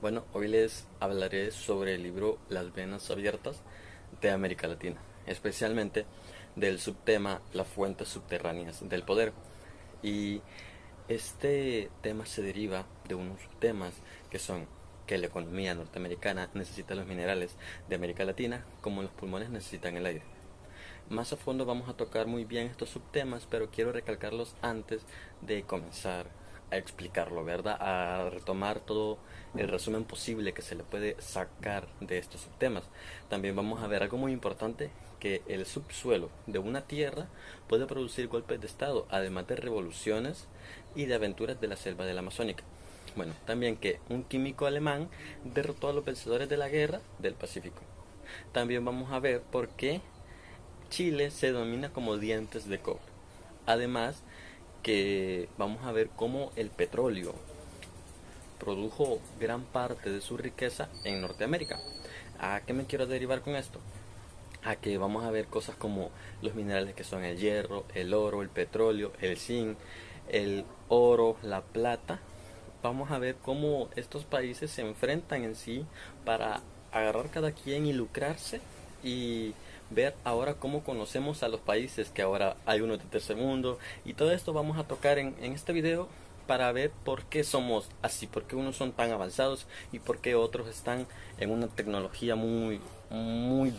Bueno, hoy les hablaré sobre el libro Las venas abiertas de América Latina, especialmente del subtema Las fuentes subterráneas del poder. Y este tema se deriva de unos subtemas que son que la economía norteamericana necesita los minerales de América Latina como los pulmones necesitan el aire. Más a fondo vamos a tocar muy bien estos subtemas, pero quiero recalcarlos antes de comenzar a explicarlo, ¿verdad? A retomar todo el resumen posible que se le puede sacar de estos subtemas. También vamos a ver algo muy importante, que el subsuelo de una tierra puede producir golpes de estado, además de revoluciones y de aventuras de la selva de la Amazónica. Bueno, también que un químico alemán derrotó a los vencedores de la guerra del Pacífico. También vamos a ver por qué Chile se denomina como dientes de cobre. Además que vamos a ver cómo el petróleo produjo gran parte de su riqueza en Norteamérica. ¿A qué me quiero derivar con esto? A que vamos a ver cosas como los minerales que son el hierro, el oro, el petróleo, el zinc, el oro, la plata. Vamos a ver cómo estos países se enfrentan en sí para agarrar cada quien y lucrarse, y ver ahora cómo conocemos a los países, que ahora hay unos de tercer mundo, y todo esto vamos a tocar en este video para ver por qué somos así, por qué unos son tan avanzados y por qué otros están en una tecnología muy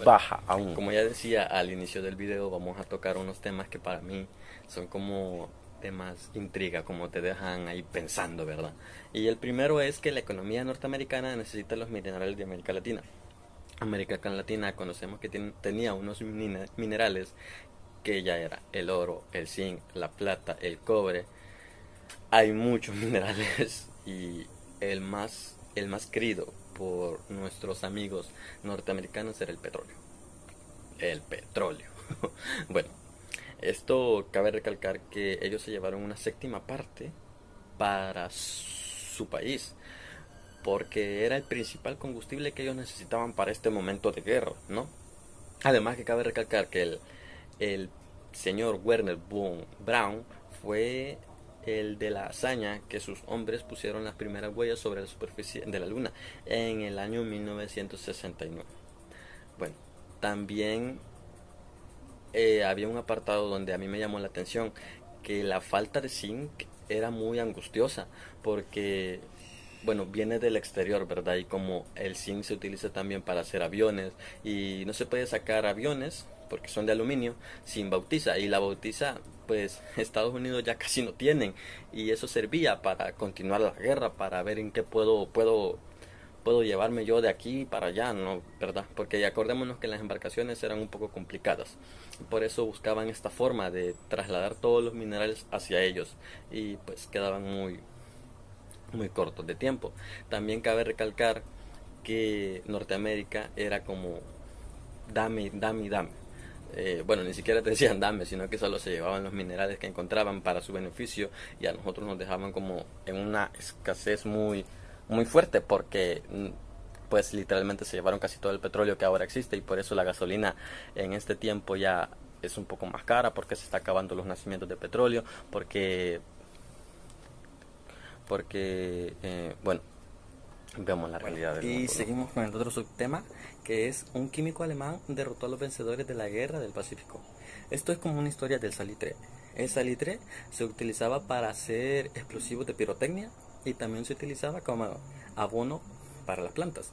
baja aún. Como ya decía al inicio del video, vamos a tocar unos temas que para mí son como temas intriga, como te dejan ahí pensando, ¿verdad? Y el primero es que la economía norteamericana necesita los minerales de América Latina. América Latina conocemos que tenía unos minerales que ya era el oro, el zinc, la plata, el cobre. Hay muchos minerales y el más querido por nuestros amigos norteamericanos era el petróleo. El petróleo. Bueno, esto cabe recalcar que ellos se llevaron una séptima parte para su país, porque era el principal combustible que ellos necesitaban para este momento de guerra, ¿no? Además que cabe recalcar que el señor Werner von Braun fue el de la hazaña que sus hombres pusieron las primeras huellas sobre la superficie de la luna en el año 1969. Bueno, también había un apartado donde a mí me llamó la atención que la falta de zinc era muy angustiosa, porque bueno, viene del exterior, ¿verdad? Y como el zinc se utiliza también para hacer aviones, y no se puede sacar aviones porque son de aluminio sin bautiza, y la bautiza pues Estados Unidos ya casi no tienen, y eso servía para continuar la guerra, para ver en qué puedo llevarme yo de aquí para allá, ¿no? ¿Verdad? Porque acordémonos que las embarcaciones eran un poco complicadas. Por eso buscaban esta forma de trasladar todos los minerales hacia ellos, y pues quedaban muy cortos de tiempo. También cabe recalcar que Norteamérica era como dame, dame, dame. Bueno, ni siquiera te decían dame, sino que solo se llevaban los minerales que encontraban para su beneficio, y a nosotros nos dejaban como en una escasez muy fuerte, porque pues literalmente se llevaron casi todo el petróleo que ahora existe, y por eso la gasolina en este tiempo ya es un poco más cara, porque se está acabando los nacimientos de petróleo, porque bueno, vemos la realidad del mundo. Y seguimos con el otro subtema, que es un químico alemán derrotó a los vencedores de la guerra del Pacífico. Esto es como una historia del salitre. El salitre se utilizaba para hacer explosivos de pirotecnia, y también se utilizaba como abono para las plantas.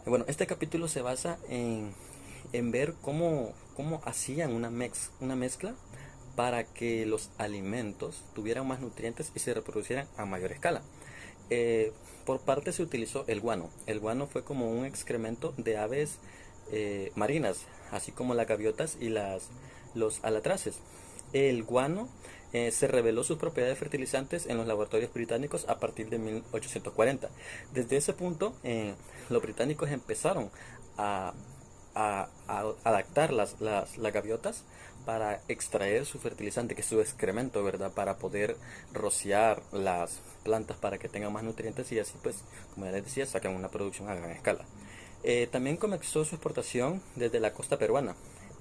Bueno, este capítulo se basa en ver cómo hacían una mezcla para que los alimentos tuvieran más nutrientes y se reproducieran a mayor escala. Por parte se utilizó el guano. El guano fue como un excremento de aves marinas, así como las gaviotas y los alatraces. El guano se reveló sus propiedades fertilizantes en los laboratorios británicos a partir de 1840. Desde ese punto, los británicos empezaron a, a adaptar las gaviotas para extraer su fertilizante, que es su excremento, ¿verdad? Para poder rociar las plantas para que tengan más nutrientes, y así pues, como ya les decía, sacan una producción a gran escala. También comenzó su exportación desde la costa peruana,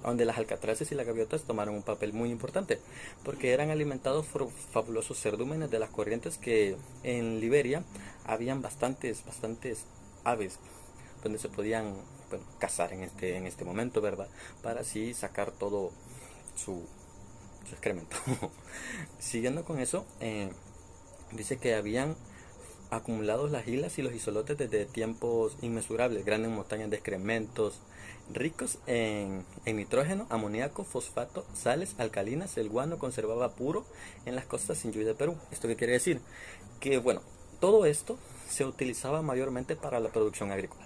donde las alcatraces y las gaviotas tomaron un papel muy importante, porque eran alimentados por fabulosos cerdúmenes de las corrientes que en Liberia habían bastantes aves donde se podían, bueno, cazar en este momento, ¿verdad? Para así sacar todo su, su excremento. Siguiendo con eso, dice que habían acumulados las islas y los isolotes desde tiempos inmesurables, grandes montañas de excrementos ricos en nitrógeno, amoníaco, fosfato, sales alcalinas. El guano conservaba puro en las costas sin lluvia de Perú. ¿Esto qué quiere decir? Que bueno, todo esto se utilizaba mayormente para la producción agrícola,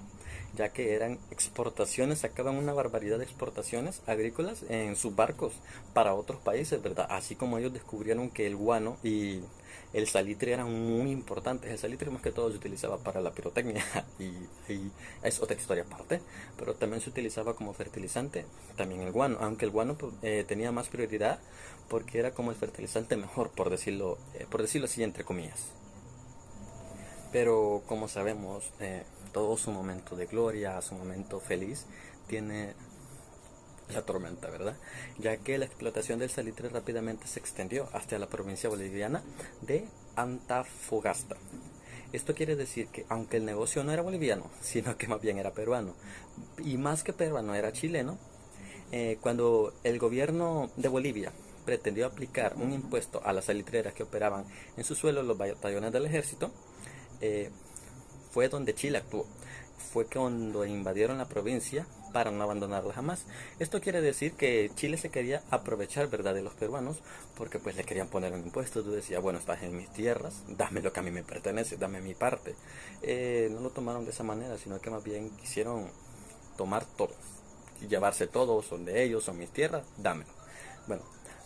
ya que eran exportaciones, sacaban una barbaridad de exportaciones agrícolas en sus barcos para otros países, ¿verdad? Así como ellos descubrieron que el guano y el salitre eran muy importantes. El salitre más que todo se utilizaba para la pirotecnia y es otra historia aparte, pero también se utilizaba como fertilizante, también el guano, aunque el guano tenía más prioridad porque era como el fertilizante mejor, por decirlo así, entre comillas. Pero como sabemos, todo su momento de gloria, su momento feliz, tiene la tormenta, ¿verdad? Ya que la explotación del salitre rápidamente se extendió hasta la provincia boliviana de Antofagasta. Esto quiere decir que aunque el negocio no era boliviano, sino que más bien era peruano, y más que peruano era chileno, cuando el gobierno de Bolivia pretendió aplicar un impuesto a las salitreras que operaban en su suelo los batallones del ejército, eh, fue donde Chile actuó. Fue cuando invadieron la provincia para no abandonarla jamás. Esto quiere decir que Chile se quería aprovechar, ¿verdad?, de los peruanos, porque pues le querían poner un impuesto. Tú decías, bueno, estás en mis tierras, dame lo que a mí me pertenece, dame mi parte. No lo tomaron de esa manera, sino que más bien quisieron tomar todo y llevarse todo. Son de ellos, son mis tierras, dámelo. Bueno,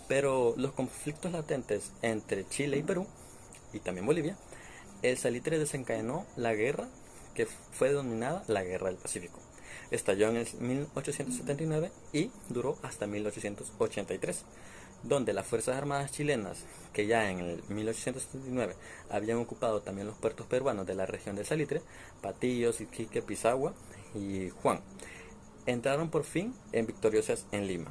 pero los conflictos latentes entre Chile y Perú, y también Bolivia, el salitre desencadenó la guerra que fue denominada la Guerra del Pacífico. Estalló en el 1879 y duró hasta 1883, donde las Fuerzas Armadas chilenas, que ya en el 1879 habían ocupado también los puertos peruanos de la región del Salitre, Patillos, Iquique, Pisagua y Juan, entraron por fin en victoriosas en Lima.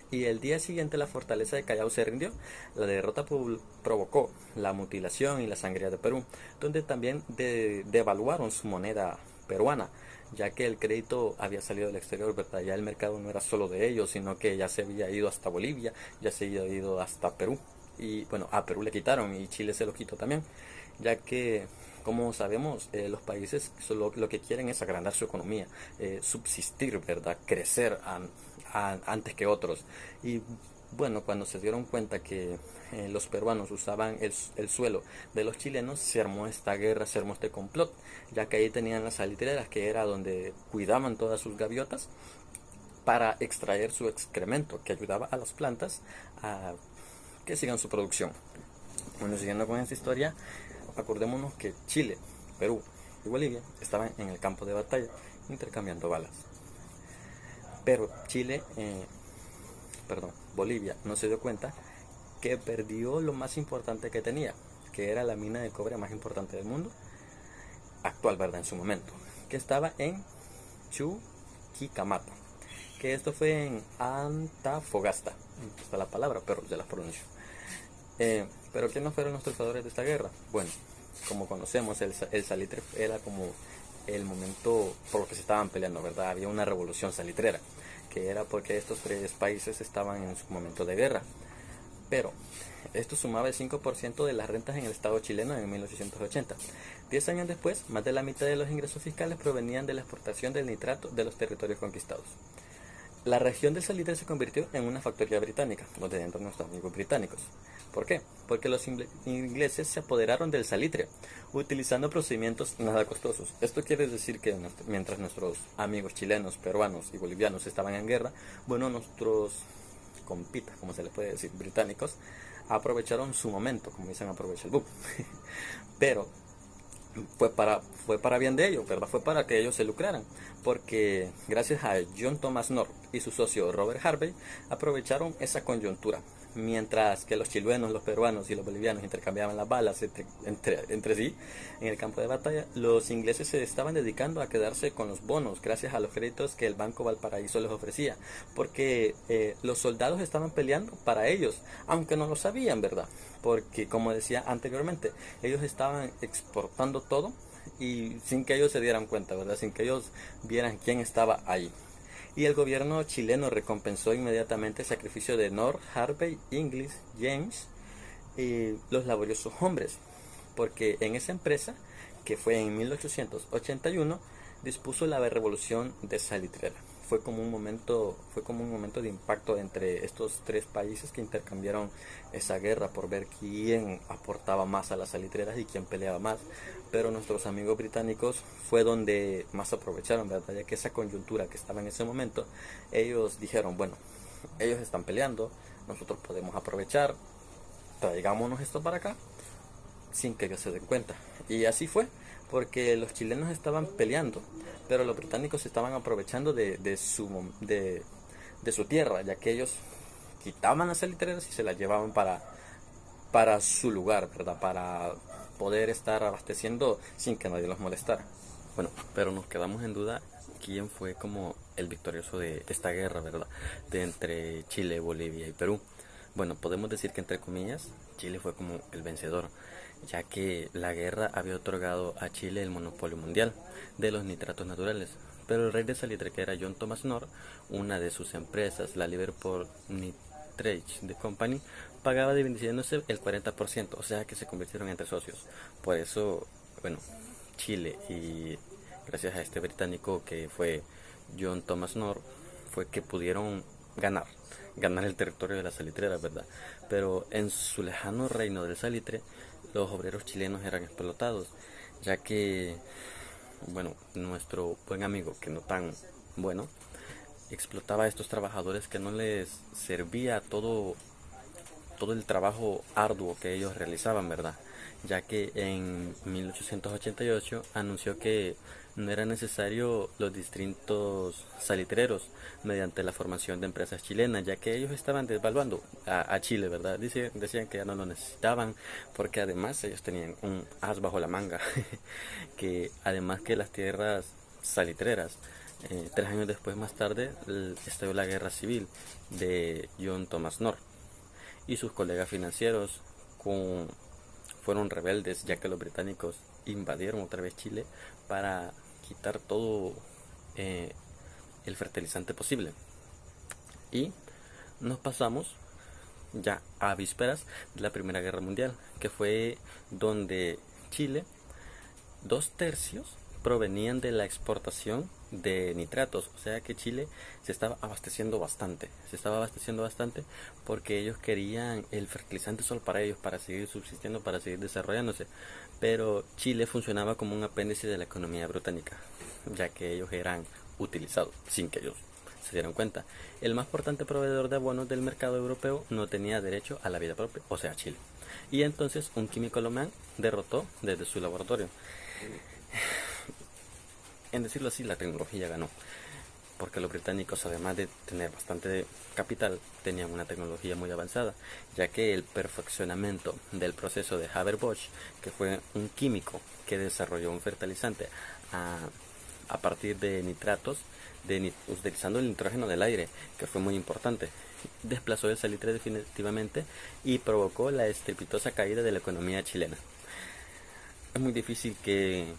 Y el día siguiente la fortaleza de Callao se rindió. La derrota provocó la mutilación y la sangría de Perú, donde también devaluaron su moneda peruana, ya que el crédito había salido del exterior, ¿verdad? Ya el mercado no era solo de ellos, sino que ya se había ido hasta Bolivia, ya se había ido hasta Perú. Y bueno, a Perú le quitaron y Chile se lo quitó también, ya que como sabemos, los países lo que quieren es agrandar su economía, subsistir, ¿verdad? Crecer antes que otros. Y bueno, cuando se dieron cuenta que los peruanos usaban el suelo de los chilenos, se armó esta guerra, se armó este complot, ya que ahí tenían las salitreras, que era donde cuidaban todas sus gaviotas para extraer su excremento, que ayudaba a las plantas a que sigan su producción. Bueno, siguiendo con esta historia, acordémonos que Chile, Perú y Bolivia estaban en el campo de batalla intercambiando balas. Pero Bolivia no se dio cuenta que perdió lo más importante que tenía, que era la mina de cobre más importante del mundo, actual, ¿verdad?, en su momento, que estaba en Chuquicamata, que esto fue en Antofagasta, está la palabra, pero ya la pronuncio. Pero ¿quiénes fueron los triunfadores de esta guerra? Bueno, como conocemos, el salitre era como el momento por lo que se estaban peleando, ¿verdad? Había una revolución salitrera, que era porque estos tres países estaban en su momento de guerra. Pero esto sumaba el 5% de las rentas en el Estado chileno en 1880. 10 años después, más de la mitad de los ingresos fiscales provenían de la exportación del nitrato de los territorios conquistados. La región del salitre se convirtió en una factoría británica, donde entran nuestros amigos británicos. ¿Por qué? Porque los ingleses se apoderaron del salitre, utilizando procedimientos nada costosos. Esto quiere decir que mientras nuestros amigos chilenos, peruanos y bolivianos estaban en guerra, bueno, nuestros compitas, como se les puede decir, británicos, aprovecharon su momento, como dicen, aprovecha el boom. Pero fue para bien de ellos, ¿verdad? Fue para que ellos se lucraran, porque gracias a John Thomas North y su socio Robert Harvey aprovecharon esa coyuntura. Mientras que los chilenos, los peruanos y los bolivianos intercambiaban las balas entre sí en el campo de batalla, los ingleses se estaban dedicando a quedarse con los bonos gracias a los créditos que el Banco Valparaíso les ofrecía, porque los soldados estaban peleando para ellos, aunque no lo sabían, ¿verdad? Porque como decía anteriormente, ellos estaban exportando todo y sin que ellos se dieran cuenta, ¿verdad? Sin que ellos vieran quién estaba ahí. Y el gobierno chileno recompensó inmediatamente el sacrificio de North Harvey, Inglis, James y los laboriosos hombres, porque en esa empresa, que fue en 1881, dispuso la revolución de salitrera. Fue como un momento de impacto entre estos tres países que intercambiaron esa guerra por ver quién aportaba más a las salitreras y quién peleaba más. Pero nuestros amigos británicos fue donde más aprovecharon, ¿verdad? Ya que esa coyuntura que estaba en ese momento, ellos dijeron, bueno, ellos están peleando, nosotros podemos aprovechar, traigámonos esto para acá sin que ellos se den cuenta. Y así fue, porque los chilenos estaban peleando, pero los británicos estaban aprovechando de su tierra, ya que ellos quitaban las salitreras y se las llevaban para su lugar, ¿verdad? Para poder estar abasteciendo sin que nadie los molestara. Bueno, pero nos quedamos en duda quién fue como el victorioso de esta guerra, ¿verdad? De entre Chile, Bolivia y Perú. Bueno, podemos decir que entre comillas, Chile fue como el vencedor, ya que la guerra había otorgado a Chile el monopolio mundial de los nitratos naturales. Pero el rey de salitre, que era John Thomas North, una de sus empresas, la Liverpool Nitrate Company, pagaba dividiéndose el 40%, o sea que se convirtieron entre socios. Por eso, bueno, Chile, y gracias a este británico que fue John Thomas North, fue que pudieron ganar el territorio de la salitrera, ¿verdad? Pero en su lejano reino del salitre, los obreros chilenos eran explotados, ya que, bueno, nuestro buen amigo, que no tan bueno, explotaba a estos trabajadores que no les servía todo el trabajo arduo que ellos realizaban, ¿verdad? Ya que en 1888 anunció que no era necesario los distintos salitreros mediante la formación de empresas chilenas, ya que ellos estaban desvaluando a Chile, ¿verdad? Decían que ya no lo necesitaban, porque además ellos tenían un as bajo la manga, que además que las tierras salitreras, 3 años después, más tarde, estalló la guerra civil de John Thomas North y sus colegas financieros fueron rebeldes, ya que los británicos invadieron otra vez Chile para quitar todo el fertilizante posible. Y nos pasamos ya a vísperas de la Primera Guerra Mundial, que fue donde Chile, 2/3 provenían de la exportación de nitratos, o sea que Chile se estaba abasteciendo bastante, porque ellos querían el fertilizante solo para ellos, para seguir subsistiendo, para seguir desarrollándose, pero Chile funcionaba como un apéndice de la economía británica, ya que ellos eran utilizados sin que ellos se dieran cuenta. El más importante proveedor de abonos del mercado europeo no tenía derecho a la vida propia, o sea Chile, y entonces un químico alemán derrotó desde su laboratorio. En decirlo así, la tecnología ganó, porque los británicos, además de tener bastante capital, tenían una tecnología muy avanzada, ya que el perfeccionamiento del proceso de Haber-Bosch, que fue un químico que desarrolló un fertilizante a partir de nitratos, utilizando el nitrógeno del aire, que fue muy importante, desplazó el salitre definitivamente y provocó la estrepitosa caída de la economía chilena. Es muy difícil que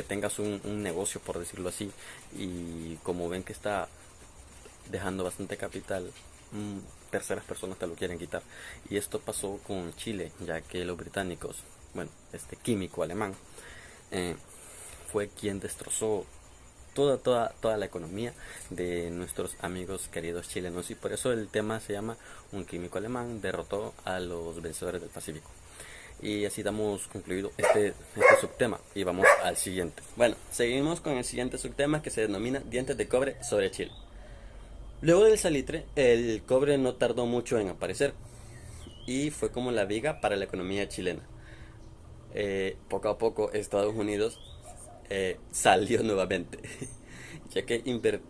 tengas un negocio, por decirlo así, y como ven que está dejando bastante capital, terceras personas te lo quieren quitar. Y esto pasó con Chile, ya que los británicos, bueno, este químico alemán, fue quien destrozó toda la economía de nuestros amigos queridos chilenos, y por eso el tema se llama Un químico alemán derrotó a los vencedores del Pacífico. Y así damos concluido este subtema y vamos al siguiente. Bueno, seguimos con el siguiente subtema, que se denomina dientes de cobre sobre Chile. Luego del salitre, el cobre no tardó mucho en aparecer y fue como la viga para la economía chilena. Poco a poco Estados Unidos salió nuevamente, ya que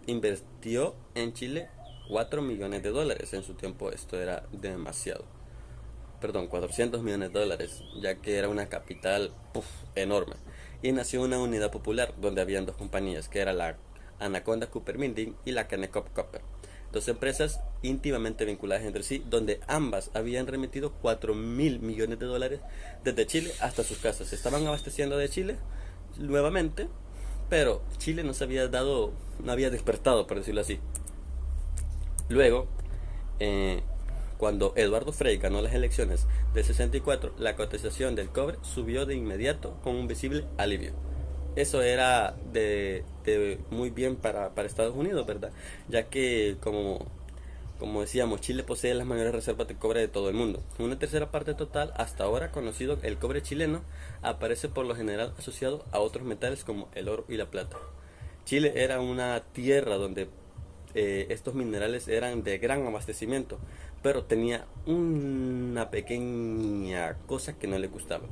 invirtió en Chile $4 millones. En su tiempo esto era demasiado. Perdón, $400 millones, ya que era una capital enorme. Y nació una unidad popular donde habían dos compañías, que era la Anaconda Copper Mining y la Kennecott Copper. dos empresas íntimamente vinculadas entre sí, donde ambas habían remitido 4.000 millones de dólares desde Chile hasta sus casas. Se estaban abasteciendo de Chile nuevamente, pero Chile no había despertado, por decirlo así. Luego, cuando Eduardo Frei ganó las elecciones del 64, la cotización del cobre subió de inmediato con un visible alivio. Eso era de muy bien para Estados Unidos, ¿verdad? Ya que, como decíamos, Chile posee las mayores reservas de cobre de todo el mundo. Una tercera parte total, hasta ahora conocido, el cobre chileno, aparece por lo general asociado a otros metales como el oro y la plata. Chile era una tierra donde estos minerales eran de gran abastecimiento, pero tenía una pequeña cosa que no le gustaba.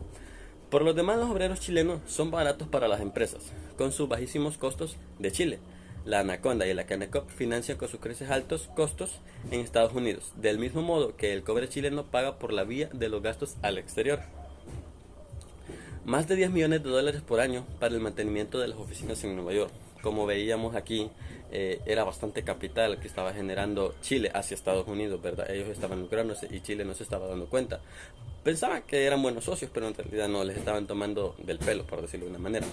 Por lo demás, los obreros chilenos son baratos para las empresas, con sus bajísimos costos de Chile. La Anaconda y la Canacop financian con sus creces altos costos en Estados Unidos, del mismo modo que el cobre chileno paga por la vía de los gastos al exterior. Más de 10 millones de dólares por año para el mantenimiento de las oficinas en Nueva York. Como veíamos aquí, era bastante capital que estaba generando Chile hacia Estados Unidos, ¿verdad? Ellos estaban lucrándose y Chile no se estaba dando cuenta. Pensaban que eran buenos socios, pero en realidad no, les estaban tomando del pelo, por decirlo de una manera.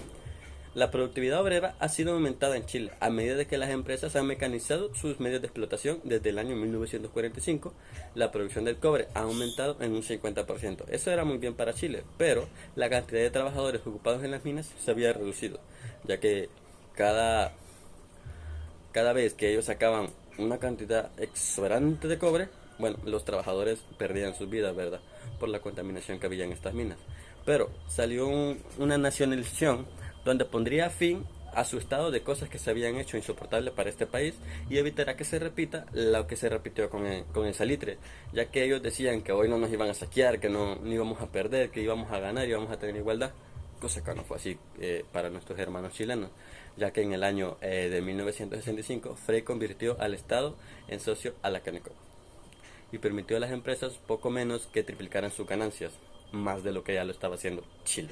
La productividad obrera ha sido aumentada en Chile a medida de que las empresas han mecanizado sus medios de explotación. Desde el año 1945, la producción del cobre ha aumentado en un 50%. Eso era muy bien para Chile, pero la cantidad de trabajadores ocupados en las minas se había reducido, ya que cada, cada vez que ellos sacaban una cantidad exuberante de cobre, bueno, los trabajadores perdían sus vidas, ¿verdad? Por la contaminación que había en estas minas. Pero salió una nacionalización donde pondría fin a su estado de cosas que se habían hecho insoportables para este país y evitará que se repita lo que se repitió con el salitre, ya que ellos decían que hoy no nos iban a saquear, que no íbamos a perder, que íbamos a ganar y íbamos a tener igualdad, cosa que no fue así para nuestros hermanos chilenos, ya que en el año de 1965 Frei convirtió al Estado en socio a la Caneco y permitió a las empresas poco menos que triplicaran sus ganancias, más de lo que ya lo estaba haciendo Chile.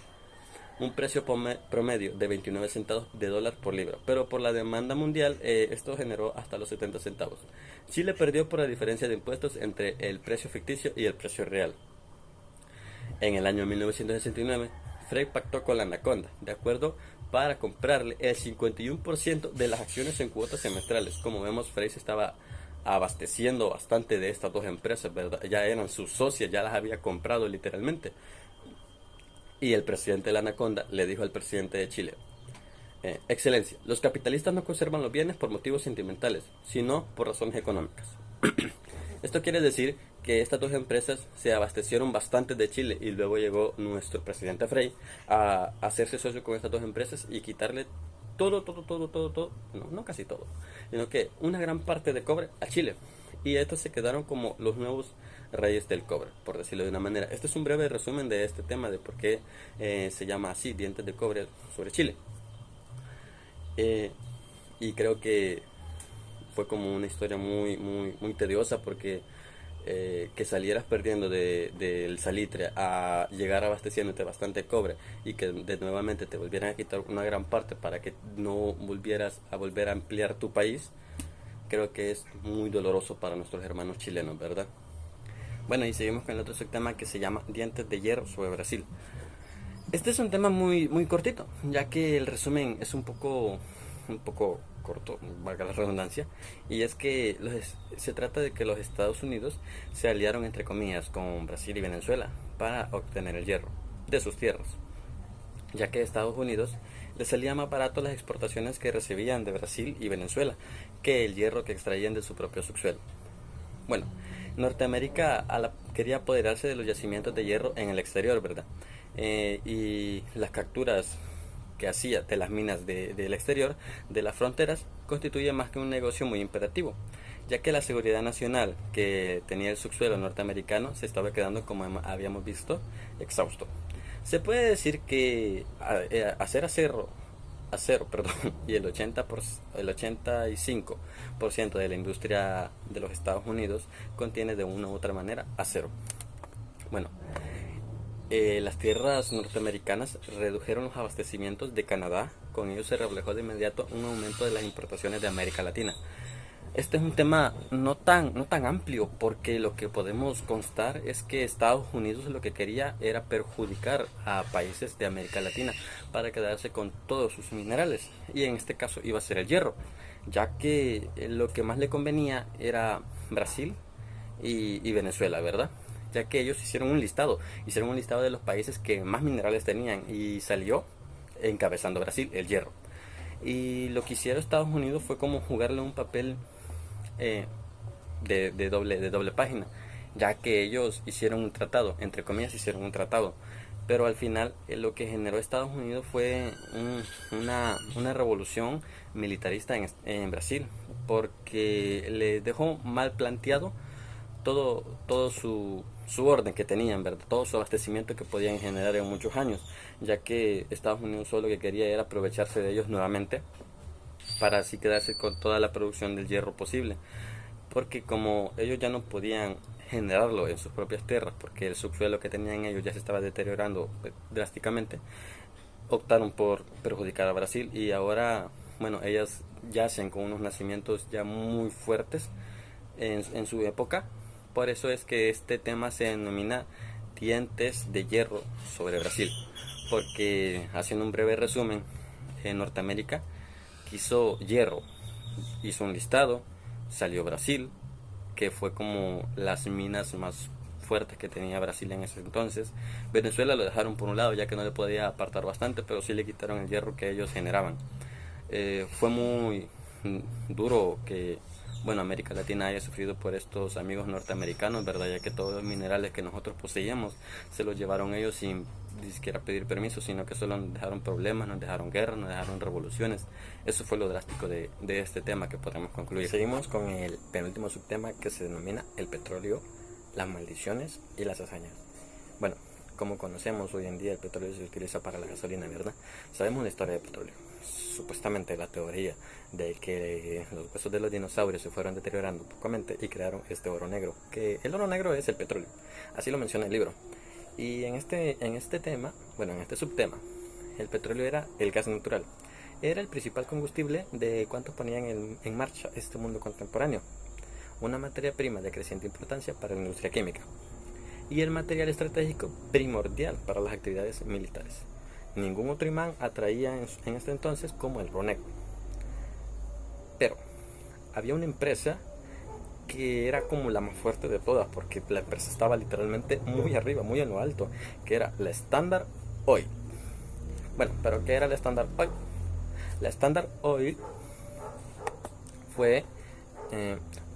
Un precio promedio de 29 centavos de dólar por libra, pero por la demanda mundial esto generó hasta los 70 centavos. Chile perdió por la diferencia de impuestos entre el precio ficticio y el precio real. En el año 1969, Frei pactó con la Anaconda, de acuerdo, para comprarle el 51% de las acciones en cuotas semestrales. Como vemos, Frei se estaba abasteciendo bastante de estas dos empresas, ¿verdad? Ya eran sus socias, ya las había comprado literalmente. Y el presidente de la Anaconda le dijo al presidente de Chile: Excelencia, los capitalistas no conservan los bienes por motivos sentimentales, sino por razones económicas. Esto quiere decir que estas dos empresas se abastecieron bastante de Chile y luego llegó nuestro presidente Frei a hacerse socio con estas dos empresas y quitarle todo, no casi todo, sino que una gran parte de cobre a Chile. Y estos se quedaron como los nuevos reyes del cobre, por decirlo de una manera. Este es un breve resumen de este tema, de por qué se llama así, dientes de cobre sobre Chile. Y creo que fue como una historia muy tediosa, porque que salieras perdiendo del salitre a llegar abasteciéndote bastante cobre y que nuevamente te volvieran a quitar una gran parte para que no volvieras a volver a ampliar tu país, creo que es muy doloroso para nuestros hermanos chilenos, ¿verdad? Bueno, y seguimos con el otro tema que se llama dientes de hierro sobre Brasil. Este es un tema muy cortito, ya que el resumen es un poco corto, valga la redundancia, y es que se trata de que los Estados Unidos se aliaron, entre comillas, con Brasil y Venezuela para obtener el hierro de sus tierras, ya que a Estados Unidos les salía más barato las exportaciones que recibían de Brasil y Venezuela que el hierro que extraían de su propio subsuelo. Bueno, Norteamérica quería apoderarse de los yacimientos de hierro en el exterior, ¿verdad? Y las capturas que hacía de las minas del exterior, de las fronteras, constituye más que un negocio muy imperativo, ya que la seguridad nacional que tenía el subsuelo norteamericano se estaba quedando, como habíamos visto, exhausto. Se puede decir que hacer acero, y el 85% de la industria de los Estados Unidos contiene de una u otra manera acero. Bueno, las tierras norteamericanas redujeron los abastecimientos de Canadá. Con ello se reflejó de inmediato un aumento de las importaciones de América Latina. Este es un tema no tan amplio, porque lo que podemos constar es que Estados Unidos lo que quería era perjudicar a países de América Latina para quedarse con todos sus minerales, y en este caso iba a ser el hierro, ya que lo que más le convenía era Brasil y Venezuela, ¿verdad? Ya que ellos hicieron un listado de los países que más minerales tenían, y salió encabezando Brasil, el hierro. Y lo que hicieron Estados Unidos fue como jugarle un papel eh, de doble página, ya que ellos hicieron un tratado, entre comillas hicieron un tratado, pero al final lo que generó Estados Unidos fue una revolución militarista en Brasil, porque le dejó mal planteado todo su orden que tenían, ¿verdad? Todo su abastecimiento que podían generar en muchos años, ya que Estados Unidos solo lo que quería era aprovecharse de ellos nuevamente para así quedarse con toda la producción del hierro posible, porque como ellos ya no podían generarlo en sus propias tierras, porque el subsuelo que tenían ellos ya se estaba deteriorando drásticamente, optaron por perjudicar a Brasil, y ahora, bueno, ellas yacen con unos nacimientos ya muy fuertes en su época. Por eso es que este tema se denomina dientes de hierro sobre Brasil, porque haciendo un breve resumen, en Norteamérica quiso hierro, hizo un listado, salió Brasil, que fue como las minas más fuertes que tenía Brasil en ese entonces. Venezuela lo dejaron por un lado, ya que no le podía apartar bastante, pero sí le quitaron el hierro que ellos generaban. Fue muy duro que, bueno, América Latina haya sufrido por estos amigos norteamericanos, ¿verdad? Ya que todos los minerales que nosotros poseíamos se los llevaron ellos sin ni siquiera pedir permiso, sino que solo nos dejaron problemas, nos dejaron guerras, nos dejaron revoluciones. Eso fue lo drástico de este tema que podemos concluir. Seguimos con el penúltimo subtema, que se denomina el petróleo, las maldiciones y las hazañas. Bueno, como conocemos hoy en día, el petróleo se utiliza para la gasolina, ¿verdad? Sabemos la historia del petróleo. Supuestamente la teoría de que los huesos de los dinosaurios se fueron deteriorando pocamente y crearon este oro negro, que el oro negro es el petróleo, así lo menciona el libro. Y en este tema, bueno, en este subtema, el petróleo era el gas natural. Era el principal combustible de cuantos ponían en marcha este mundo contemporáneo, una materia prima de creciente importancia para la industria química y el material estratégico primordial para las actividades militares. Ningún otro imán atraía en este entonces como el oro negro. Pero había una empresa que era como la más fuerte de todas, porque la empresa estaba literalmente muy arriba, muy en lo alto, que era la Standard Oil. Bueno, pero ¿qué era la Standard Oil? La Standard Oil fue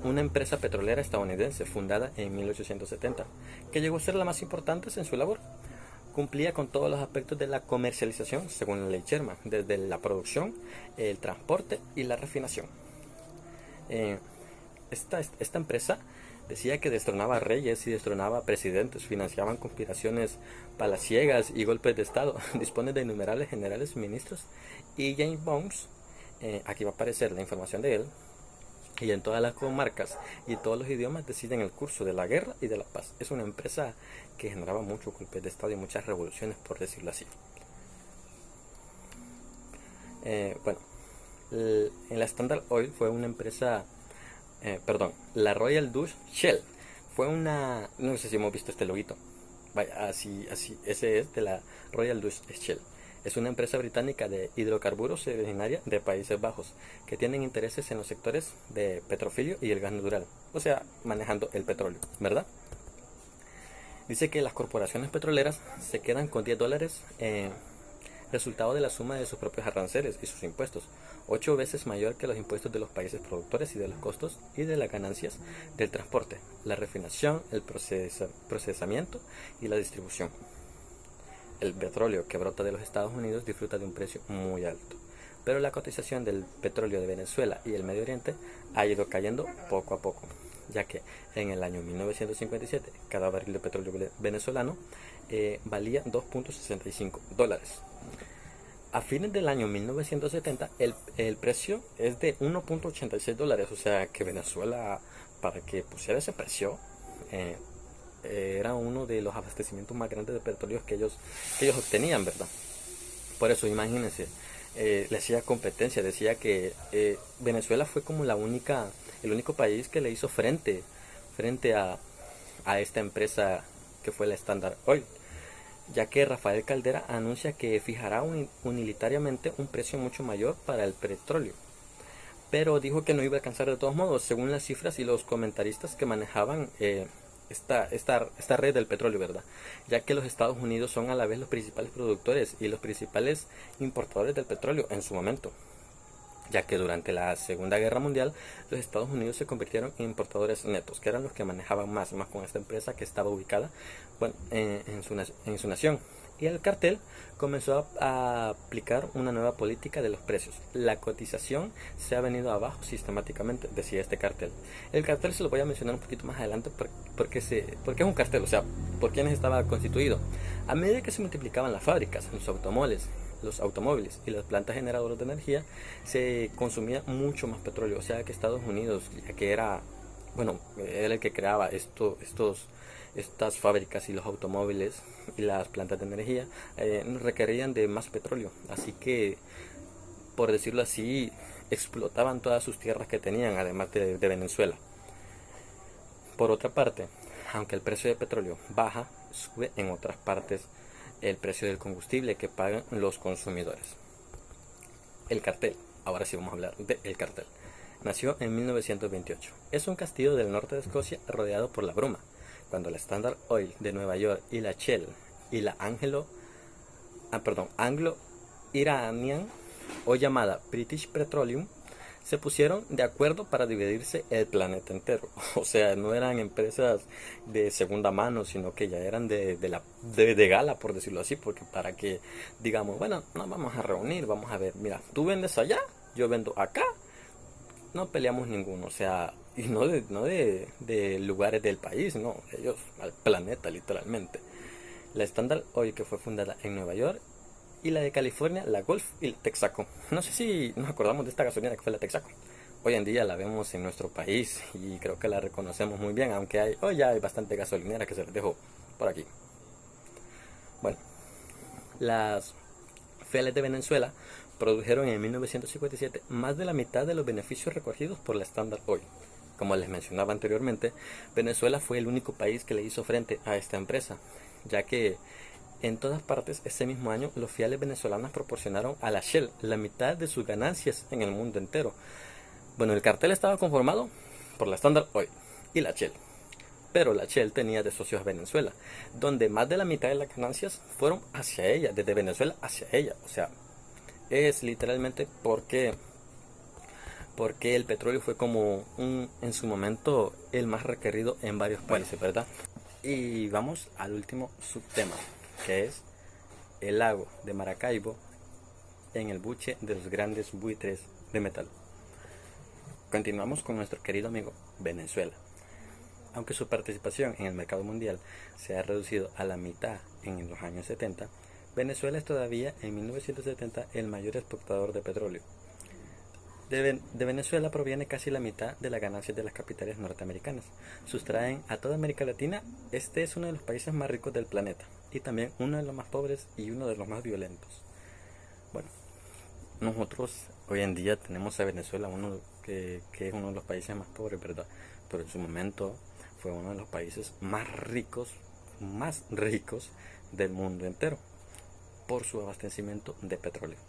una empresa petrolera estadounidense fundada en 1870, que llegó a ser la más importante en su labor. Cumplía con todos los aspectos de la comercialización según la ley Sherman, desde la producción, el transporte y la refinación. Esta empresa decía que destronaba reyes y destronaba presidentes, financiaban conspiraciones palaciegas y golpes de estado, dispone de innumerables generales, ministros, y James Bond, aquí va a aparecer la información de él, y en todas las comarcas y todos los idiomas deciden el curso de la guerra y de la paz. Es una empresa que generaba muchos golpes de estado y muchas revoluciones, por decirlo así. Bueno, en la Standard Oil fue una empresa, la Royal Dutch Shell fue una, no sé si hemos visto este loguito, vaya, así, ese es de la Royal Dutch Shell. Es una empresa británica de hidrocarburos originaria de Países Bajos, que tienen intereses en los sectores de petróleo y el gas natural, o sea, manejando el petróleo, ¿verdad? Dice que las corporaciones petroleras se quedan con $10, resultado de la suma de sus propios aranceles y sus impuestos, 8 veces mayor que los impuestos de los países productores y de los costos y de las ganancias del transporte, la refinación, el procesamiento y la distribución. El petróleo que brota de los Estados Unidos disfruta de un precio muy alto, pero la cotización del petróleo de Venezuela y el Medio Oriente ha ido cayendo poco a poco, ya que en el año 1957 cada barril de petróleo venezolano valía $2.65. A fines del año 1970 el precio es de $1.86, o sea que Venezuela, para que pusiera ese precio, era uno de los abastecimientos más grandes de petróleo que ellos obtenían, ¿verdad? Por eso, imagínense, le hacía competencia, decía que Venezuela fue como la única el único país que le hizo frente a esta empresa que fue la Standard Oil, ya que Rafael Caldera anuncia que fijará unilateralmente un precio mucho mayor para el petróleo, pero dijo que no iba a alcanzar de todos modos, según las cifras y los comentaristas que manejaban esta red del petróleo, ¿verdad? Ya que los Estados Unidos son a la vez los principales productores y los principales importadores del petróleo en su momento, ya que durante la Segunda Guerra Mundial los Estados Unidos se convirtieron en importadores netos, que eran los que manejaban más con esta empresa que estaba ubicada, bueno, en su nación. Y el cartel comenzó a aplicar una nueva política de los precios. La cotización se ha venido abajo sistemáticamente, decía este cartel. El cartel se lo voy a mencionar un poquito más adelante porque es un cartel, o sea, por quiénes estaba constituido. A medida que se multiplicaban las fábricas, los automóviles y las plantas generadoras de energía, se consumía mucho más petróleo. O sea que Estados Unidos, ya que era el que creaba estas fábricas y los automóviles y las plantas de energía, requerían de más petróleo. Así que, por decirlo así, explotaban todas sus tierras que tenían, además de Venezuela. Por otra parte, aunque el precio de petróleo baja, sube en otras partes el precio del combustible que pagan los consumidores. El cartel, ahora sí vamos a hablar del cartel. Nació en 1928. Es un castillo del norte de Escocia rodeado por la bruma. Cuando la Standard Oil de Nueva York y la Shell y la Anglo-Iranian, o llamada British Petroleum, se pusieron de acuerdo para dividirse el planeta entero. O sea, no eran empresas de segunda mano, sino que ya eran de gala, por decirlo así, porque para que digamos, bueno, nos vamos a reunir, vamos a ver, mira, tú vendes allá, yo vendo acá, no peleamos ninguno, o sea, y no de lugares del país, no, ellos al planeta literalmente. La Standard Oil, que fue fundada en Nueva York, y la de California, la Gulf y la Texaco. No sé si nos acordamos de esta gasolina que fue la Texaco. Hoy en día la vemos en nuestro país y creo que la reconocemos muy bien, aunque hoy ya hay bastante gasolinera que se les dejo por aquí. Bueno, las fieles de Venezuela produjeron en 1957 más de la mitad de los beneficios recogidos por la Standard Oil. Como les mencionaba anteriormente, Venezuela fue el único país que le hizo frente a esta empresa, ya que en todas partes ese mismo año los fieles venezolanos proporcionaron a la Shell la mitad de sus ganancias en el mundo entero. Bueno, el cartel estaba conformado por la Standard Oil y la Shell, pero la Shell tenía de socios a Venezuela, donde más de la mitad de las ganancias fueron hacia ella, desde Venezuela hacia ella. O sea, es literalmente porque el petróleo fue como en su momento el más requerido en varios países, ¿verdad? Y vamos al último subtema, que es el lago de Maracaibo en el buche de los grandes buitres de metal. Continuamos con nuestro querido amigo Venezuela. Aunque su participación en el mercado mundial se ha reducido a la mitad en los años 70, Venezuela es todavía en 1970 el mayor exportador de petróleo. De Venezuela proviene casi la mitad de las ganancias de las capitales norteamericanas. Sustraen a toda América Latina. Este es uno de los países más ricos del planeta y también uno de los más pobres y uno de los más violentos. Bueno, nosotros hoy en día tenemos a Venezuela, que es uno de los países más pobres, ¿verdad? Pero en su momento fue uno de los países más ricos del mundo entero por su abastecimiento de petróleo.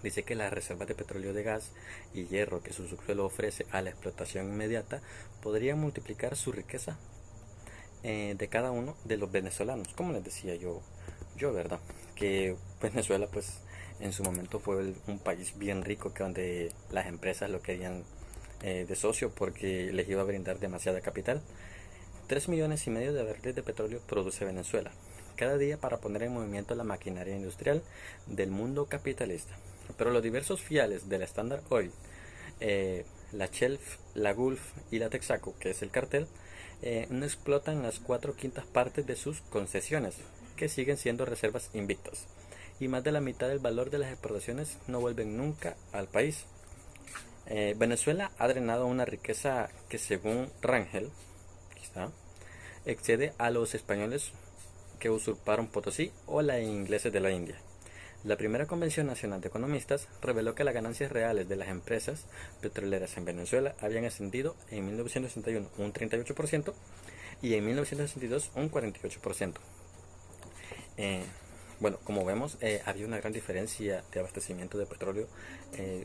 Dice que las reservas de petróleo, de gas y hierro que su subsuelo ofrece a la explotación inmediata podrían multiplicar su riqueza de cada uno de los venezolanos. Como les decía yo, ¿verdad? Que Venezuela pues en su momento fue un país bien rico, que donde las empresas lo querían de socio porque les iba a brindar demasiada capital. 3,5 millones de barriles de petróleo produce Venezuela cada día para poner en movimiento la maquinaria industrial del mundo capitalista. Pero los diversos filiales de la Standard Oil, la Shell, la Gulf y la Texaco, que es el cartel, no explotan las 4/5 partes de sus concesiones, que siguen siendo reservas invictas, y más de la mitad del valor de las exportaciones no vuelven nunca al país. Venezuela ha drenado una riqueza que, según Rangel, quizá, excede a los españoles que usurparon Potosí o los ingleses de la India. La primera Convención Nacional de Economistas reveló que las ganancias reales de las empresas petroleras en Venezuela habían ascendido en 1961 un 38% y en 1962 un 48%. Eh, bueno, como vemos, había una gran diferencia de abastecimiento de petróleo, eh,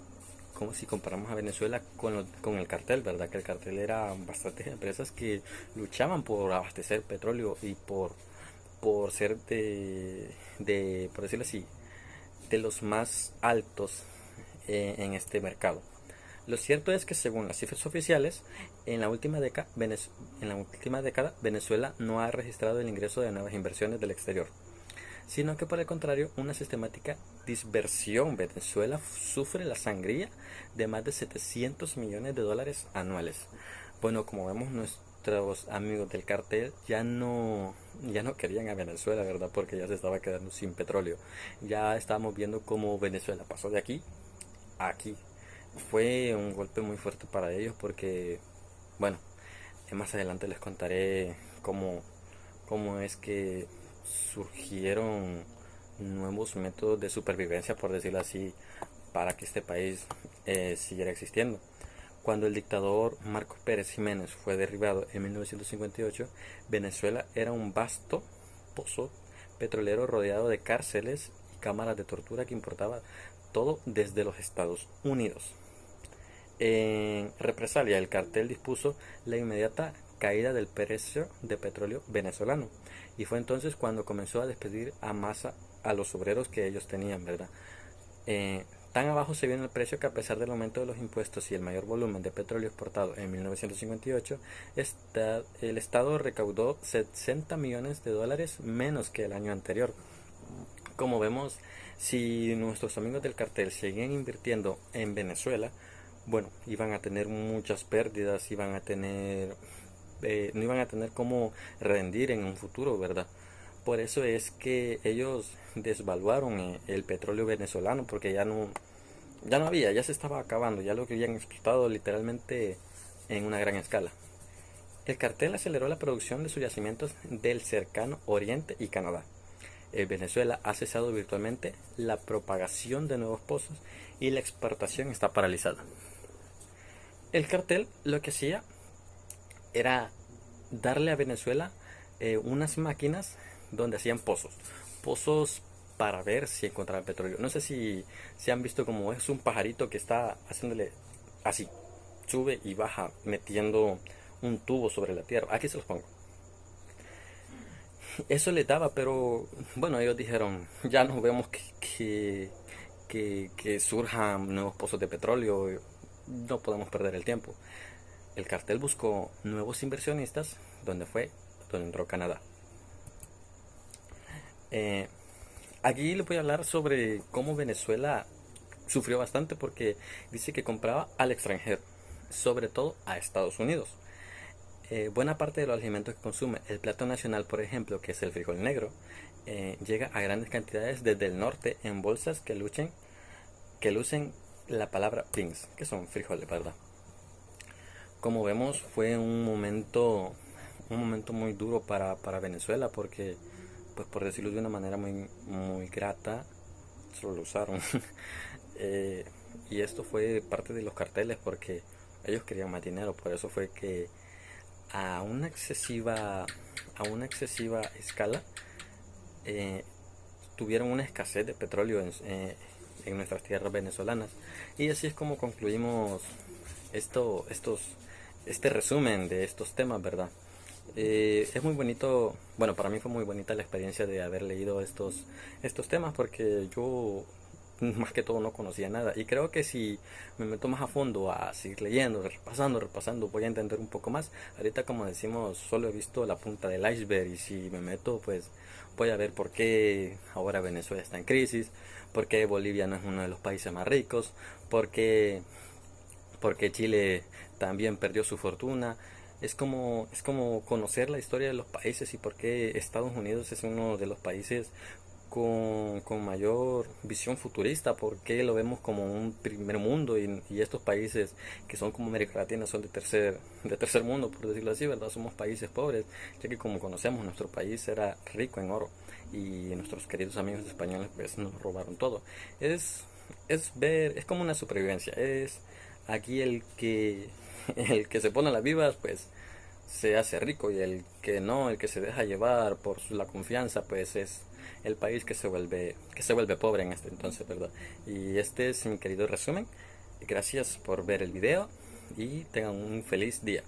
como si comparamos a Venezuela con el cartel, ¿verdad? Que el cartel era bastantes empresas que luchaban por abastecer petróleo y por ser por decirlo así, de los más altos en este mercado. Lo cierto es que según las cifras oficiales, en la última década Venezuela no ha registrado el ingreso de nuevas inversiones del exterior, sino que por el contrario una sistemática dispersión. Venezuela sufre la sangría de más de 700 millones de dólares anuales. Bueno, como vemos, nuestros amigos del cartel ya no querían a Venezuela, ¿verdad? Porque ya se estaba quedando sin petróleo. Ya estábamos viendo cómo Venezuela pasó de aquí a aquí. Fue un golpe muy fuerte para ellos porque, bueno, más adelante les contaré cómo es que surgieron nuevos métodos de supervivencia, por decirlo así, para que este país siguiera existiendo. Cuando el dictador Marcos Pérez Jiménez fue derribado en 1958, Venezuela era un vasto pozo petrolero rodeado de cárceles y cámaras de tortura que importaba todo desde los Estados Unidos. En represalia, el cartel dispuso la inmediata caída del precio de petróleo venezolano y fue entonces cuando comenzó a despedir a masa a los obreros que ellos tenían, ¿verdad? Eh, Tan abajo se vino el precio que a pesar del aumento de los impuestos y el mayor volumen de petróleo exportado en 1958, el Estado recaudó 60 millones de dólares menos que el año anterior. Como vemos, si nuestros amigos del cartel seguían invirtiendo en Venezuela, bueno, iban a tener muchas pérdidas, no iban a tener cómo rendir en un futuro, ¿verdad? Por eso es que ellos desvaluaron el petróleo venezolano porque ya no había, ya se estaba acabando, ya lo habían explotado literalmente en una gran escala. El cartel aceleró la producción de sus yacimientos del cercano Oriente y Canadá. Venezuela ha cesado virtualmente la propagación de nuevos pozos y la exportación está paralizada. El cartel lo que hacía era darle a Venezuela unas máquinas donde hacían pozos para ver si encontraban petróleo. No sé si han visto cómo es un pajarito que está haciéndole así, sube y baja metiendo un tubo sobre la tierra. Aquí se los pongo. Eso les daba, pero bueno, ellos dijeron, ya no vemos que surjan nuevos pozos de petróleo, no podemos perder el tiempo. El cartel buscó nuevos inversionistas, donde entró Canadá. Eh, Aquí les voy a hablar sobre cómo Venezuela sufrió bastante porque dice que compraba al extranjero, sobre todo a Estados Unidos. Buena parte de los alimentos que consume el plato nacional, por ejemplo, que es el frijol negro, llega a grandes cantidades desde el norte en bolsas que lucen la palabra beans, que son frijoles, ¿verdad? Como vemos, fue un momento muy duro para Venezuela porque, pues por decirlo de una manera muy, muy grata, solo lo usaron. Eh, y esto fue parte de los carteles porque ellos querían más dinero, por eso fue que a una excesiva, escala eh, tuvieron una escasez de petróleo en nuestras tierras venezolanas. Y así es como concluimos esto, estos, este resumen de estos temas, ¿verdad? Es muy bonito, bueno, para mí fue muy bonita la experiencia de haber leído estos temas porque yo más que todo no conocía nada y creo que si me meto más a fondo a seguir leyendo, repasando, voy a entender un poco más. Ahorita como decimos, solo he visto la punta del iceberg y si me meto pues voy a ver por qué ahora Venezuela está en crisis, por qué Bolivia no es uno de los países más ricos, por qué porque Chile también perdió su fortuna. Es como conocer la historia de los países y por qué Estados Unidos es uno de los países con mayor visión futurista, por qué lo vemos como un primer mundo y estos países que son como América Latina son de tercer mundo, por decirlo así, ¿verdad? Somos países pobres, ya que como conocemos nuestro país era rico en oro y nuestros queridos amigos españoles pues nos robaron todo. Es, es como una supervivencia. Es aquí el que el que se pone las vivas pues se hace rico, y el que no, el que se deja llevar por la confianza, pues es el país que se vuelve pobre en este entonces, ¿verdad? Y este es mi querido resumen. Gracias por ver el video y tengan un feliz día.